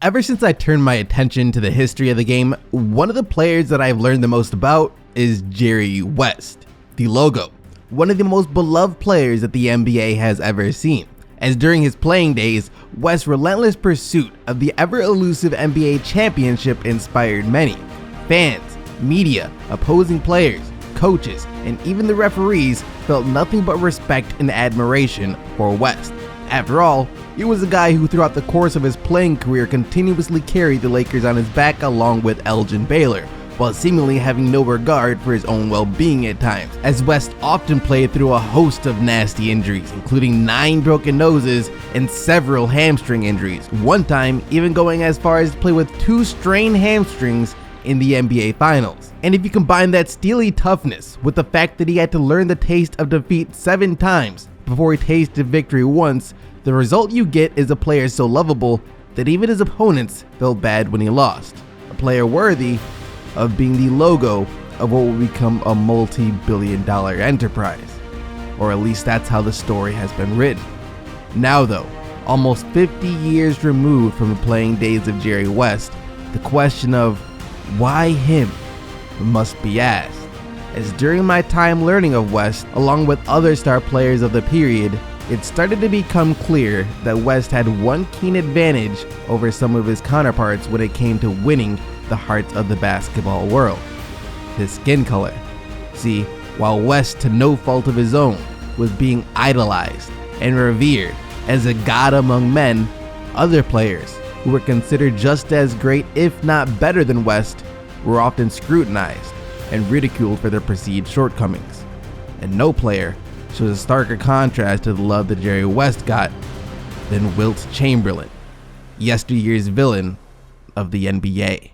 Ever since I turned my attention to the history of the game, one of the players that I've learned the most about is Jerry West, the logo, one of the most beloved players that the NBA has ever seen, as during his playing days, West's relentless pursuit of the ever-elusive NBA championship inspired many. Fans, media, opposing players, coaches, and even the referees felt nothing but respect and admiration for West. After all, he was a guy who throughout the course of his playing career continuously carried the Lakers on his back along with Elgin Baylor, while seemingly having no regard for his own well-being at times, as West often played through a host of nasty injuries, including 9 broken noses and several hamstring injuries, one time even going as far as to play with 2 strained hamstrings in the NBA Finals. And if you combine that steely toughness with the fact that he had to learn the taste of defeat 7 times before he tasted victory once, the result you get is a player so lovable that even his opponents felt bad when he lost. A player worthy of being the logo of what will become a multi-billion-dollar enterprise. Or at least that's how the story has been written. Now though, almost 50 years removed from the playing days of Jerry West, the question of why him must be asked. As during my time learning of West, along with other star players of the period, it started to become clear that West had one keen advantage over some of his counterparts when it came to winning the hearts of the basketball world: his skin color. See, while West, to no fault of his own, was being idolized and revered as a god among men, other players who were considered just as great, if not better than West, were often scrutinized and ridiculed for their perceived shortcomings. And no player shows a starker contrast to the love that Jerry West got than Wilt Chamberlain, yesteryear's villain of the NBA.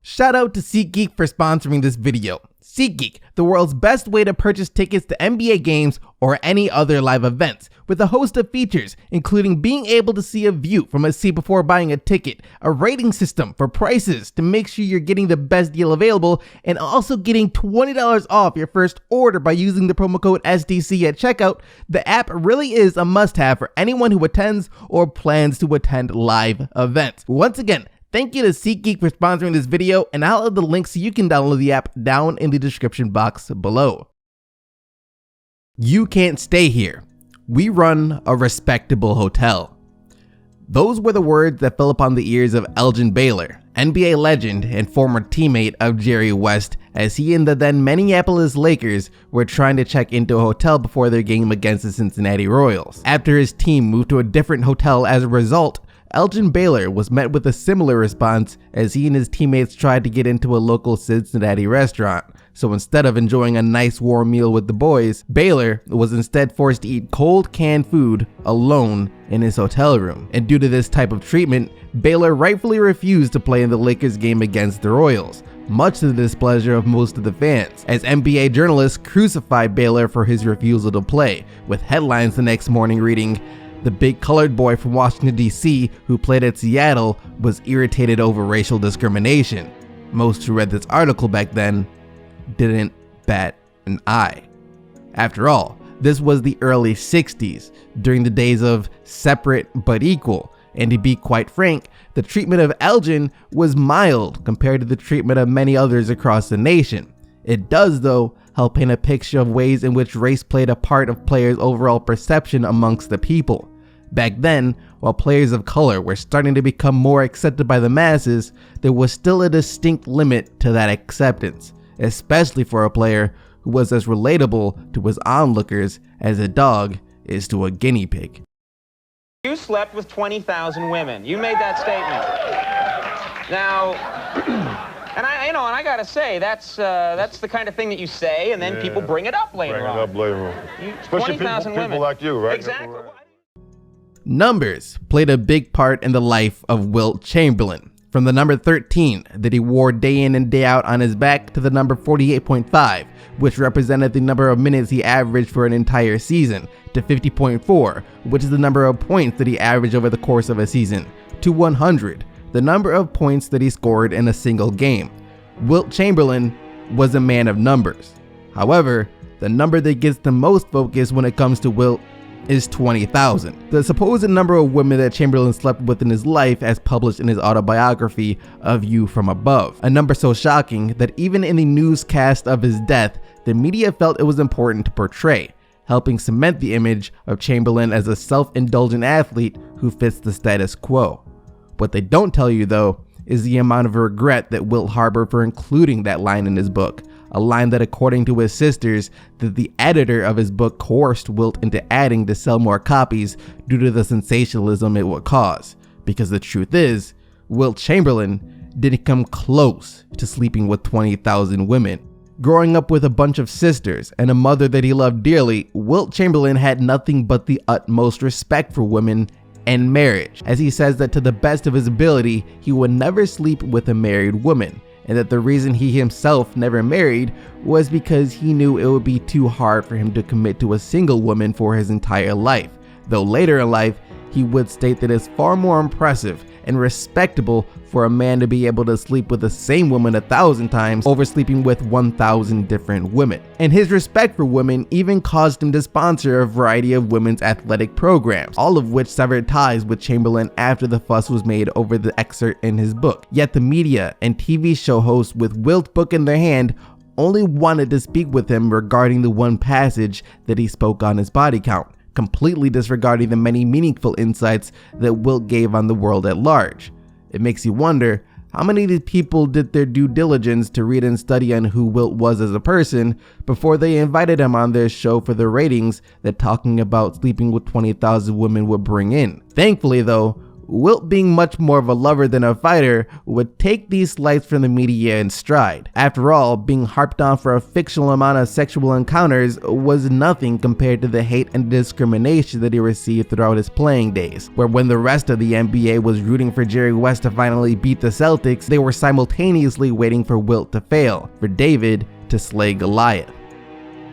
Shout out to SeatGeek for sponsoring this video. SeatGeek, the world's best way to purchase tickets to NBA games or any other live events, with a host of features, including being able to see a view from a seat before buying a ticket, a rating system for prices to make sure you're getting the best deal available, and also getting $20 off your first order by using the promo code SDC at checkout. The app really is a must-have for anyone who attends or plans to attend live events. Once again, thank you to SeatGeek for sponsoring this video, and I'll have the link so you can download the app down in the description box below. You can't stay here. We run a respectable hotel. Those were the words that fell upon the ears of Elgin Baylor, NBA legend and former teammate of Jerry West, as he and the then Minneapolis Lakers were trying to check into a hotel before their game against the Cincinnati Royals. After his team moved to a different hotel as a result, Elgin Baylor was met with a similar response as he and his teammates tried to get into a local Cincinnati restaurant. So instead of enjoying a nice warm meal with the boys, Baylor was instead forced to eat cold canned food alone in his hotel room. And due to this type of treatment, Baylor rightfully refused to play in the Lakers game against the Royals, much to the displeasure of most of the fans, as NBA journalists crucified Baylor for his refusal to play, with headlines the next morning reading, "The big colored boy from Washington, D.C. who played at Seattle was irritated over racial discrimination." Most who read this article back then didn't bat an eye. After all, this was the early 60s, during the days of separate but equal, and to be quite frank, the treatment of Elgin was mild compared to the treatment of many others across the nation. It does, though, help paint a picture of ways in which race played a part of players' overall perception amongst the people. Back then, while players of color were starting to become more accepted by the masses, there was still a distinct limit to that acceptance, especially for a player who was as relatable to his onlookers as a dog is to a guinea pig. You slept with 20,000 women. You made that statement. Now, and I gotta say, that's the kind of thing that you say, and then people bring it up later on. Especially people like you, right? Exactly. Numbers played a big part in the life of Wilt Chamberlain. From the number 13 that he wore day in and day out on his back to the number 48.5, which represented the number of minutes he averaged for an entire season, to 50.4, which is the number of points that he averaged over the course of a season, to 100, the number of points that he scored in a single game. Wilt Chamberlain was a man of numbers. However, the number that gets the most focus when it comes to Wilt is 20,000, the supposed number of women that Chamberlain slept with in his life as published in his autobiography, A View from Above. A number so shocking that even in the newscast of his death, the media felt it was important to portray, helping cement the image of Chamberlain as a self-indulgent athlete who fits the status quo. What they don't tell you, though, is the amount of regret that Wilt harbored for including that line in his book, a line that, according to his sisters, that the editor of his book coerced Wilt into adding to sell more copies due to the sensationalism it would cause. Because the truth is, Wilt Chamberlain didn't come close to sleeping with 20,000 women. Growing up with a bunch of sisters and a mother that he loved dearly, Wilt Chamberlain had nothing but the utmost respect for women and marriage, as he says that to the best of his ability, he would never sleep with a married woman, and that the reason he himself never married was because he knew it would be too hard for him to commit to a single woman for his entire life, though later in life, he would state that it's far more impressive and respectable for a man to be able to sleep with the same woman 1,000 times over sleeping with 1,000 different women. And his respect for women even caused him to sponsor a variety of women's athletic programs, all of which severed ties with Chamberlain after the fuss was made over the excerpt in his book. Yet the media and TV show hosts with Wilt's book in their hand only wanted to speak with him regarding the one passage that he spoke on his body count, completely disregarding the many meaningful insights that Wilt gave on the world at large. It makes you wonder, how many of these people did their due diligence to read and study on who Wilt was as a person before they invited him on their show for the ratings that talking about sleeping with 20,000 women would bring in? Thankfully though, Wilt, being much more of a lover than a fighter, would take these slights from the media in stride. After all, being harped on for a fictional amount of sexual encounters was nothing compared to the hate and discrimination that he received throughout his playing days, where when the rest of the NBA was rooting for Jerry West to finally beat the Celtics, they were simultaneously waiting for Wilt to fail, for David to slay Goliath.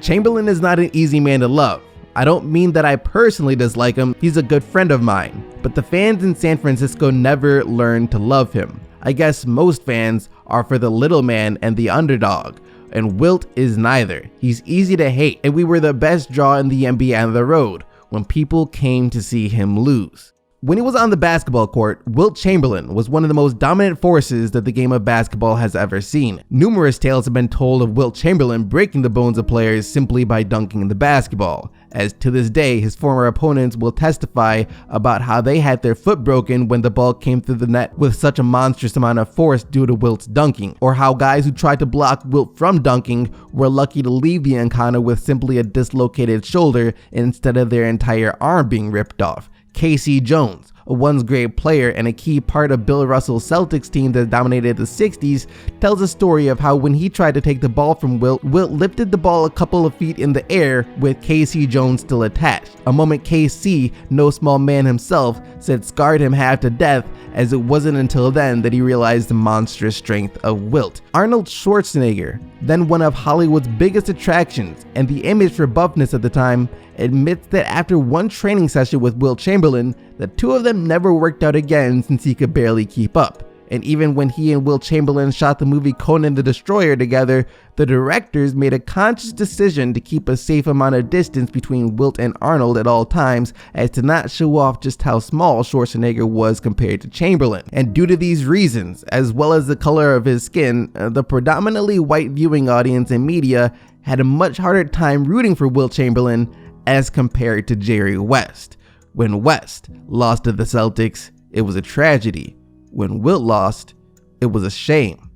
Chamberlain is not an easy man to love. I don't mean that I personally dislike him, he's a good friend of mine, but the fans in San Francisco never learned to love him. I guess most fans are for the little man and the underdog, and Wilt is neither. He's easy to hate, and we were the best draw in the NBA on the road when people came to see him lose. When he was on the basketball court, Wilt Chamberlain was one of the most dominant forces that the game of basketball has ever seen. Numerous tales have been told of Wilt Chamberlain breaking the bones of players simply by dunking the basketball, as to this day his former opponents will testify about how they had their foot broken when the ball came through the net with such a monstrous amount of force due to Wilt's dunking, or how guys who tried to block Wilt from dunking were lucky to leave the encounter with simply a dislocated shoulder instead of their entire arm being ripped off. K.C. Jones, a once great player and a key part of Bill Russell's Celtics team that dominated the 60s, tells a story of how when he tried to take the ball from Wilt, Wilt lifted the ball a couple of feet in the air with K.C. Jones still attached, a moment K.C., no small man himself, said scarred him half to death, as it wasn't until then that he realized the monstrous strength of Wilt. Arnold Schwarzenegger, then one of Hollywood's biggest attractions and the image for buffness at the time, admits that after one training session with Wilt Chamberlain, the two of them never worked out again since he could barely keep up. And even when he and Wilt Chamberlain shot the movie Conan the Destroyer together, the directors made a conscious decision to keep a safe amount of distance between Wilt and Arnold at all times, as to not show off just how small Schwarzenegger was compared to Chamberlain. And due to these reasons, as well as the color of his skin, the predominantly white viewing audience and media had a much harder time rooting for Wilt Chamberlain as compared to Jerry West. When West lost to the Celtics, it was a tragedy. When Wilt lost, it was a shame.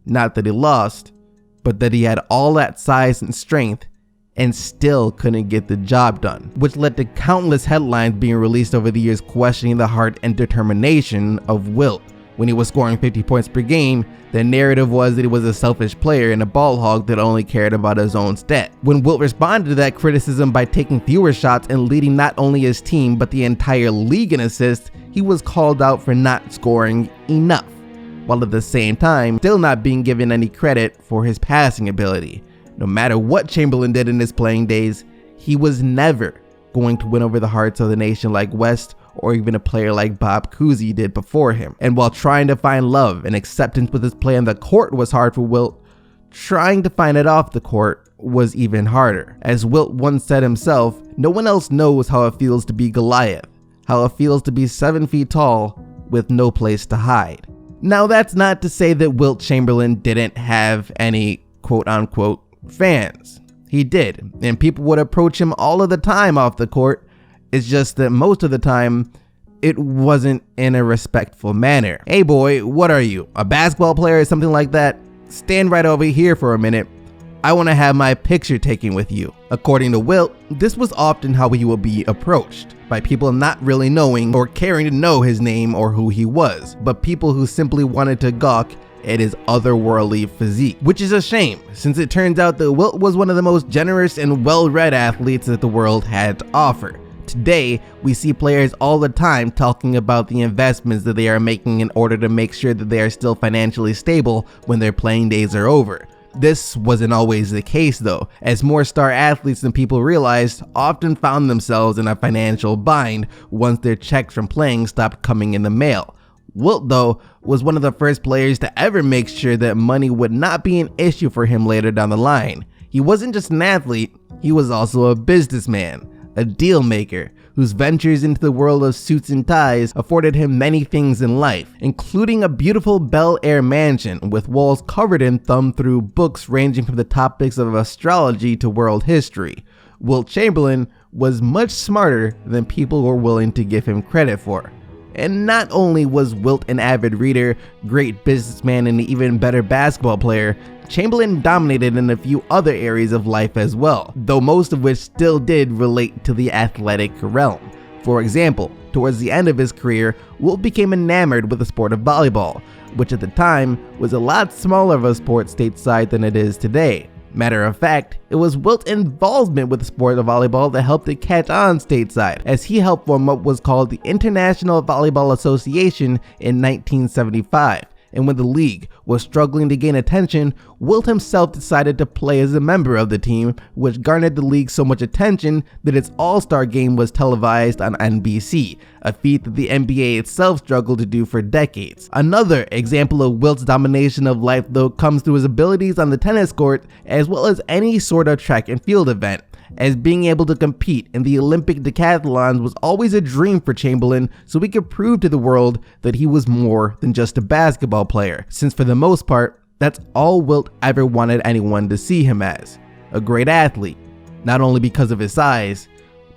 Not that he lost, but that he had all that size and strength and still couldn't get the job done, which led to countless headlines being released over the years questioning the heart and determination of Wilt. When he was scoring 50 points per game, the narrative was that he was a selfish player and a ball hog that only cared about his own stat. When Wilt responded to that criticism by taking fewer shots and leading not only his team but the entire league in assists, he was called out for not scoring enough, while at the same time still not being given any credit for his passing ability. No matter what Chamberlain did in his playing days, he was never going to win over the hearts of the nation like West or even a player like Bob Cousy did before him. And while trying to find love and acceptance with his play on the court was hard for Wilt, trying to find it off the court was even harder. As Wilt once said himself, no one else knows how it feels to be Goliath, how it feels to be 7 feet tall with no place to hide. Now that's not to say that Wilt Chamberlain didn't have any quote-unquote fans. He did, and people would approach him all of the time off the court. It's just that most of the time, it wasn't in a respectful manner. Hey boy, what are you, a basketball player or something like that? Stand right over here for a minute. I want to have my picture taken with you. According to Wilt, this was often how he would be approached, by people not really knowing or caring to know his name or who he was, but people who simply wanted to gawk at his otherworldly physique. Which is a shame, since it turns out that Wilt was one of the most generous and well-read athletes that the world had to offer. Today, we see players all the time talking about the investments that they are making in order to make sure that they are still financially stable when their playing days are over. This wasn't always the case though, as more star athletes than people realized often found themselves in a financial bind once their checks from playing stopped coming in the mail. Wilt, though, was one of the first players to ever make sure that money would not be an issue for him later down the line. He wasn't just an athlete, he was also a businessman, a deal maker, whose ventures into the world of suits and ties afforded him many things in life, including a beautiful Bel Air mansion with walls covered in thumb-through books ranging from the topics of astrology to world history. Wilt Chamberlain was much smarter than people were willing to give him credit for. And not only was Wilt an avid reader, great businessman, and an even better basketball player, Chamberlain dominated in a few other areas of life as well, though most of which still did relate to the athletic realm. For example, towards the end of his career, Wilt became enamored with the sport of volleyball, which at the time was a lot smaller of a sport stateside than it is today. Matter of fact, it was Wilt's involvement with the sport of volleyball that helped it catch on stateside, as he helped form what was called the International Volleyball Association in 1975. And when the league was struggling to gain attention, Wilt himself decided to play as a member of the team, which garnered the league so much attention that its All-Star game was televised on NBC, a feat that the NBA itself struggled to do for decades. Another example of Wilt's domination of life though comes through his abilities on the tennis court as well as any sort of track and field event, as being able to compete in the Olympic decathlons was always a dream for Chamberlain, so he could prove to the world that he was more than just a basketball player, since for the most part, that's all Wilt ever wanted anyone to see him as, a great athlete, not only because of his size,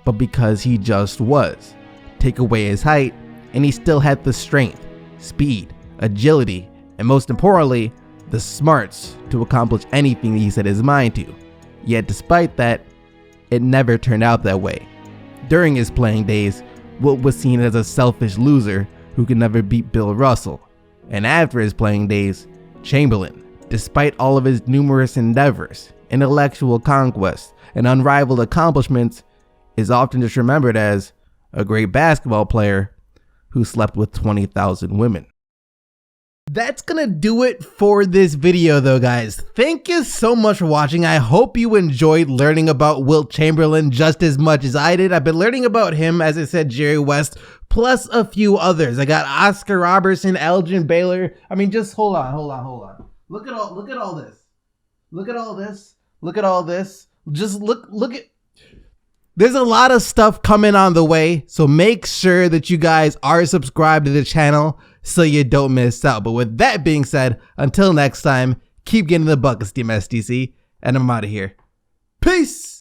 but because he just was. Take away his height, and he still had the strength, speed, agility, and most importantly, the smarts to accomplish anything he set his mind to. Yet despite that, it never turned out that way. During his playing days, Wilt was seen as a selfish loser who could never beat Bill Russell. And after his playing days, Chamberlain, despite all of his numerous endeavors, intellectual conquests, and unrivaled accomplishments, is often just remembered as a great basketball player who slept with 20,000 women. That's gonna do it for this video though, guys. Thank you so much for watching. I hope you enjoyed learning about Wilt Chamberlain just as much as I did. I've been learning about him, as I said, Jerry West, plus a few others. I got Oscar Robertson, Elgin Baylor. I mean, just hold on. Look at all this. Look at all this. Look at all this. Just look at. There's a lot of stuff coming on the way, so make sure that you guys are subscribed to the channel so you don't miss out. But with that being said, until next time, keep getting the buckets, Team STC, and I'm out of here. Peace!